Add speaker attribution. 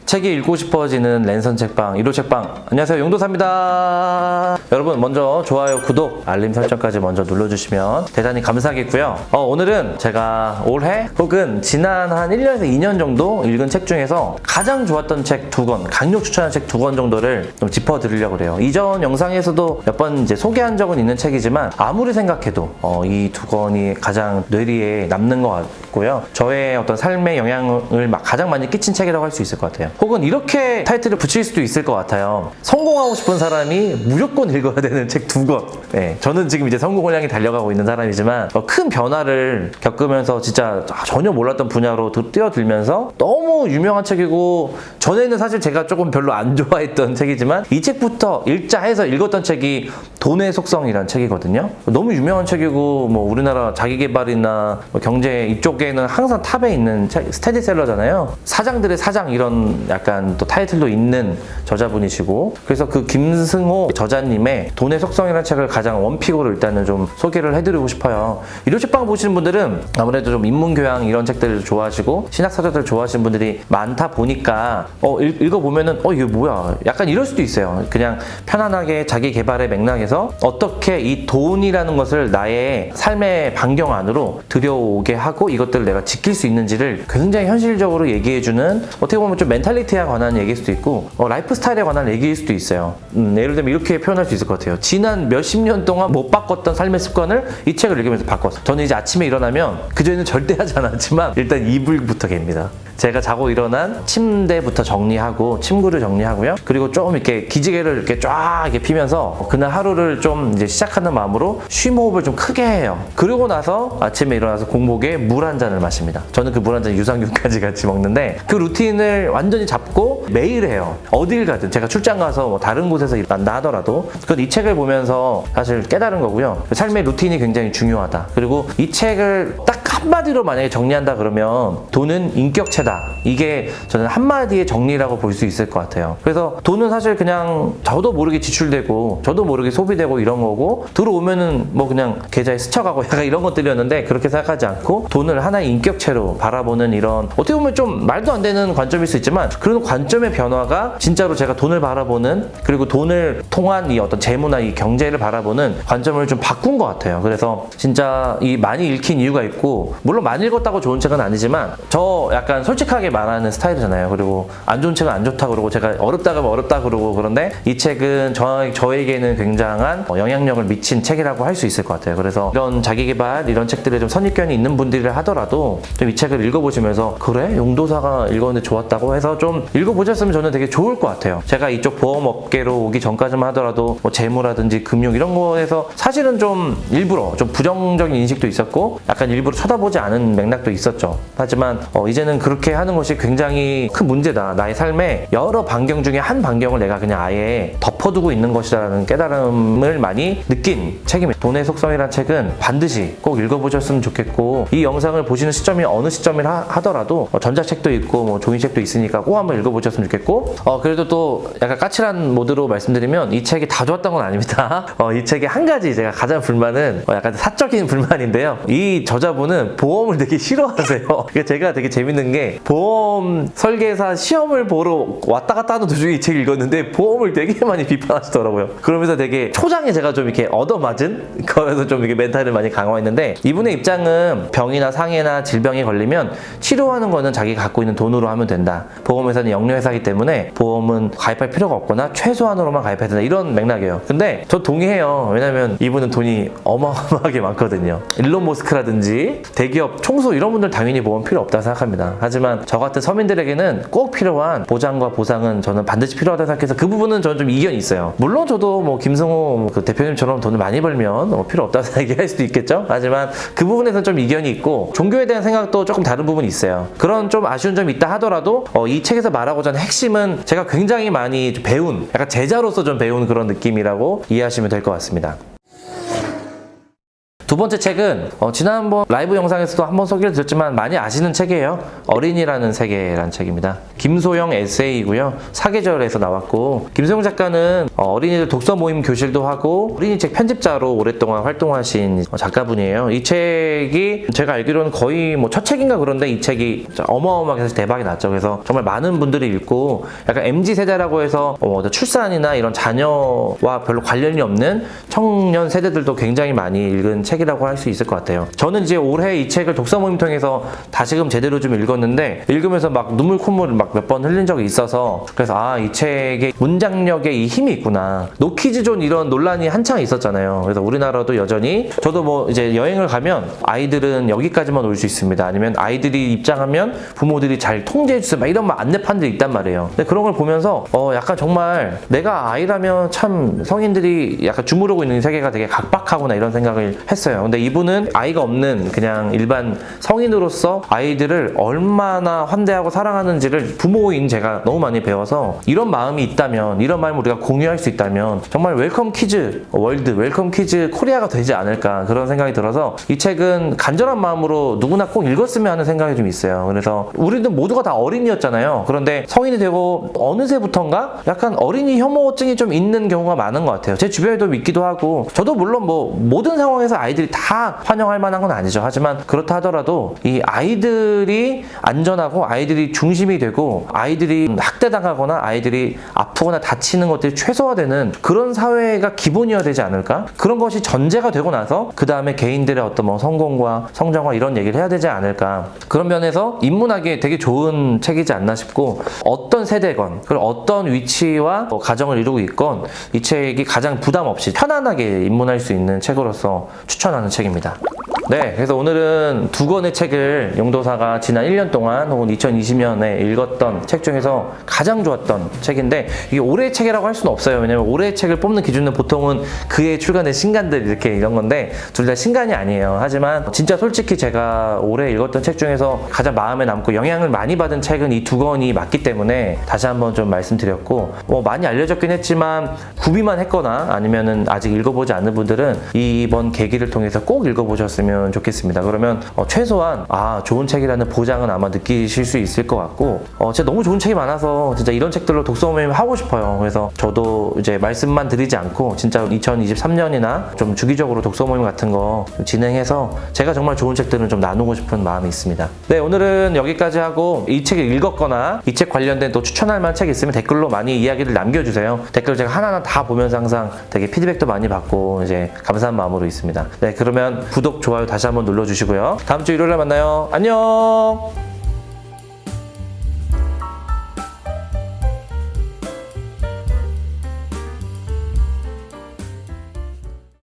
Speaker 1: 책이 읽고 싶어지는 랜선 책방 1호 책방. 안녕하세요, 용도사입니다. 여러분 먼저 좋아요, 구독, 알림 설정까지 먼저 눌러주시면 대단히 감사하겠고요. 오늘은 제가 올해 혹은 지난 한 1년에서 2년 정도 읽은 책 중에서 가장 좋았던 책 2권, 강력 추천한 책 2권 정도를 좀 짚어드리려고 그래요. 이전 영상에서도 몇 번 이제 소개한 적은 있는 책이지만 아무리 생각해도 이 2권이 가장 뇌리에 남는 것 같고요. 저의 어떤 삶의 영향을 가장 많이 끼친 책이라고 할 수 있을 것 같아요. 혹은 이렇게 타이틀을 붙일 수도 있을 것 같아요. 성공하고 싶은 사람이 무조건 읽어야 되는 책 2권. 네, 저는 지금 이제 성공을 향해 달려가고 있는 사람이지만 큰 변화를 겪으면서 진짜 전혀 몰랐던 분야로 뛰어들면서 너무 유명한 책이고, 전에는 사실 제가 조금 별로 안 좋아했던 책이지만 이 책부터 읽자 해서 읽었던 책이 돈의 속성이라는 책이거든요. 너무 유명한 책이고 뭐 우리나라 자기계발이나 뭐 경제 이쪽에는 항상 탑에 있는 책, 스테디셀러잖아요. 사장들의 사장 이런 약간 또 타이틀도 있는 저자분이시고, 그래서 그 김승호 저자님의 돈의 속성이라는 책을 가장 원픽으로 일단은 좀 소개를 해드리고 싶어요. 일요 책방 보시는 분들은 아무래도 좀 인문교양 이런 책들을 좋아하시고 신학서적들을 좋아하시는 분들이 많다 보니까 읽어보면은 이게 뭐야? 약간 이럴 수도 있어요. 그냥 편안하게 자기 개발의 맥락에서 어떻게 이 돈이라는 것을 나의 삶의 반경 안으로 들여오게 하고 이것들을 내가 지킬 수 있는지를 굉장히 현실적으로 얘기해주는, 어떻게 보면 좀 멘탈리티에 관한 얘기일 수도 있고 라이프 스타일에 관한 얘기일 수도 있어요. 예를 들면 이렇게 표현할 수 있을 것 같아요. 지난 몇십 년 동안 못 바꿨던 삶의 습관을 이 책을 읽으면서 바꿨어요. 저는 이제 아침에 일어나면 그전에는 절대 하지 않았지만 일단 이불부터 갭니다. 제가 자고 일어난 침대부터 정리하고 침구를 정리하고요. 그리고 좀 이렇게 기지개를 이렇게 쫙 이렇게 피면서 그날 하루를 좀 이제 시작하는 마음으로 쉼호흡을 좀 크게 해요. 그리고 나서 아침에 일어나서 공복에 물 한 잔을 마십니다. 저는 그 물 한 잔 유산균까지 같이 먹는데 그 루틴을 완전히 잡고 매일 해요. 어딜 가든 제가 출장 가서 뭐 다른 곳에서 일한다 하더라도 그건 이 책을 보면서 사실 깨달은 거고요. 삶의 루틴이 굉장히 중요하다. 그리고 이 책을 딱 한마디로 만약에 정리한다 그러면 돈은 인격체다. 이게 저는 한마디의 정리라고 볼 수 있을 것 같아요. 그래서 돈은 사실 그냥 저도 모르게 지출되고 저도 모르게 소비되고 이런 거고, 들어오면은 뭐 그냥 계좌에 스쳐가고 약간 이런 것들이었는데, 그렇게 생각하지 않고 돈을 하나의 인격체로 바라보는 이런, 어떻게 보면 좀 말도 안 되는 관점일 수 있지만 그런 관점의 변화가 진짜로 제가 돈을 바라보는, 그리고 돈을 통한 이 어떤 재무나 이 경제를 바라보는 관점을 좀 바꾼 것 같아요. 그래서 진짜 이 많이 읽힌 이유가 있고, 물론 많이 읽었다고 좋은 책은 아니지만 저 약간 솔직하게 말하는 스타일이잖아요. 그리고 안 좋은 책은 안 좋다 그러고 제가 어렵다 그러면 어렵다 그러고, 그런데 이 책은 저에게는 굉장한 영향력을 미친 책이라고 할 수 있을 것 같아요. 그래서 이런 자기계발 이런 책들에 좀 선입견이 있는 분들이 하더라도 좀 이 책을 읽어보시면서 그래? 용도사가 읽었는데 좋았다고 해서 좀 읽어보셨으면 저는 되게 좋을 것 같아요. 제가 이쪽 보험업계로 오기 전까지만 하더라도 뭐 재무라든지 금융 이런 거에서 사실은 좀 일부러 좀 부정적인 인식도 있었고 약간 일부러 쳐다보지 않은 맥락도 있었죠. 하지만 이제는 그렇게 하는 것이 굉장히 큰 문제다. 나의 삶의 여러 반경 중에 한 반경을 내가 그냥 아예 덮어두고 있는 것이라는 깨달음을 많이 느낀 책입니다. 돈의 속성이라는 책은 반드시 꼭 읽어보셨으면 좋겠고, 이 영상을 보시는 시점이 어느 시점이라 하더라도 전자책도 있고 뭐 종이책도 있으니까 꼭 한번 읽어보셨으면 좋겠고, 그래도 또 약간 까칠한 모드로 말씀드리면 이 책이 다 좋았던 건 아닙니다. 이 책의 한 가지 제가 가장 불만은 약간 사적인 불만인데요. 이 저자분은 보험을 되게 싫어하세요. 제가 되게 재밌는 게, 보험 설계사 시험을 보러 왔다 갔다 하는 도중에 이 책을 읽었는데 보험을 되게 많이 비판하시더라고요. 그러면서 되게 초장에 제가 좀 이렇게 얻어맞은 거에서 좀 이렇게 멘탈을 많이 강화했는데, 이분의 입장은 병이나 상해나 질병에 걸리면 치료하는 거는 자기가 갖고 있는 돈으로 하면 된다. 보험회사는 영리회사이기 때문에 보험은 가입할 필요가 없거나 최소한으로만 가입해야 된다. 이런 맥락이에요. 근데 저 동의해요. 왜냐면 이분은 돈이 어마어마하게 많거든요. 일론 머스크라든지 대기업 총수 이런 분들 당연히 보험 필요 없다고 생각합니다. 하지만 저 같은 서민들에게는 꼭 필요한 보장과 보상은 저는 반드시 필요하다고 생각해서 그 부분은 저는 좀 이견이 있어요. 물론 저도 뭐 김승호 그 대표님처럼 돈을 많이 벌면 필요 없다고 얘기할 수도 있겠죠. 하지만 그 부분에서는 좀 이견이 있고, 종교에 대한 생각도 조금 다른 부분이 있어요. 그런 좀 아쉬운 점이 있다 하더라도 이 책에서 말하고자 하는 핵심은 제가 굉장히 많이 배운, 약간 제자로서 좀 배운 그런 느낌이라고 이해하시면 될 것 같습니다. 두 번째 책은 지난번 라이브 영상에서도 한번 소개를 드렸지만 많이 아시는 책이에요. 어린이라는 세계라는 책입니다. 김소영 에세이고요. 사계절에서 나왔고, 김소영 작가는 어린이들 독서 모임 교실도 하고 어린이 책 편집자로 오랫동안 활동하신 작가분이에요. 이 책이 제가 알기로는 거의 뭐 첫 책인가 그런데 이 책이 어마어마하게 해서 대박이 났죠. 그래서 정말 많은 분들이 읽고 약간 MZ세대라고 해서 출산이나 이런 자녀와 별로 관련이 없는 청년 세대들도 굉장히 많이 읽은 책이라고 할 수 있을 것 같아요. 저는 이제 올해 이 책을 독서 모임 통해서 다시금 제대로 좀 읽었는데, 읽으면서 막 눈물 콧물 막 몇 번 흘린 적이 있어서, 그래서 이 책의 문장력에 이 힘이 있구나. 노키즈존 이런 논란이 한창 있었잖아요. 그래서 우리나라도 여전히, 저도 뭐 이제 여행을 가면 아이들은 여기까지만 올 수 있습니다, 아니면 아이들이 입장하면 부모들이 잘 통제해 주세요, 막 이런 안내판들이 있단 말이에요. 근데 그런 걸 보면서 약간 정말 내가 아이라면 참 성인들이 약간 주무르고 있는 세계가 되게 각박하구나 이런 생각을 했어요. 근데 이분은 아이가 없는 그냥 일반 성인으로서 아이들을 얼마나 환대하고 사랑하는지를 부모인 제가 너무 많이 배워서, 이런 마음이 있다면, 이런 마음을 우리가 공유할 수 있다면 정말 웰컴 키즈 월드, 웰컴 키즈 코리아가 되지 않을까, 그런 생각이 들어서 이 책은 간절한 마음으로 누구나 꼭 읽었으면 하는 생각이 좀 있어요. 그래서 우리는 모두가 다 어린이였잖아요. 그런데 성인이 되고 어느새부턴가 약간 어린이 혐오증이 좀 있는 경우가 많은 것 같아요. 제 주변에도 있기도 하고, 저도 물론 뭐 모든 상황에서 아이들이 다 환영할 만한 건 아니죠. 하지만 그렇다 하더라도 이 아이들이 안전하고 아이들이 중심이 되고 아이들이 학대당하거나 아이들이 아프거나 다치는 것들이 최소화되는 그런 사회가 기본이어야 되지 않을까? 그런 것이 전제가 되고 나서 그 다음에 개인들의 어떤 뭐 성공과 성장과 이런 얘기를 해야 되지 않을까? 그런 면에서 입문하기에 되게 좋은 책이지 않나 싶고, 어떤 세대건 그리고 어떤 위치와 가정을 이루고 있건 이 책이 가장 부담 없이 편안하게 입문할 수 있는 책으로서 추천하는 책입니다. 네, 그래서 오늘은 두 권의 책을 용도사가 지난 1년 동안 혹은 2020년에 읽었던 책 중에서 가장 좋았던 책인데, 이게 올해의 책이라고 할 수는 없어요. 왜냐면 올해의 책을 뽑는 기준은 보통은 그해 출간된 신간들 이렇게 이런 건데, 둘 다 신간이 아니에요. 하지만 진짜 솔직히 제가 올해 읽었던 책 중에서 가장 마음에 남고 영향을 많이 받은 책은 이 두 권이 맞기 때문에 다시 한번 좀 말씀드렸고, 많이 알려졌긴 했지만 구비만 했거나 아니면은 아직 읽어보지 않은 분들은 이번 계기를 통해서 꼭 읽어보셨으면 좋겠습니다. 그러면 최소한 좋은 책이라는 보장은 아마 느끼실 수 있을 것 같고, 진짜 너무 좋은 책이 많아서 진짜 이런 책들로 독서 모임 하고 싶어요. 그래서 저도 이제 말씀만 드리지 않고 진짜 2023년이나 좀 주기적으로 독서 모임 같은 거 진행해서 제가 정말 좋은 책들은 좀 나누고 싶은 마음이 있습니다. 네, 오늘은 여기까지 하고, 이 책을 읽었거나 이 책 관련된 또 추천할 만한 책 있으면 댓글로 많이 이야기를 남겨주세요. 댓글 제가 하나하나 다 보면서 항상 되게 피드백도 많이 받고 이제 감사한 마음으로 있습니다. 네, 그러면 구독, 좋아요 다시 한번 눌러주시고요. 다음 주 일요일에 만나요. 안녕.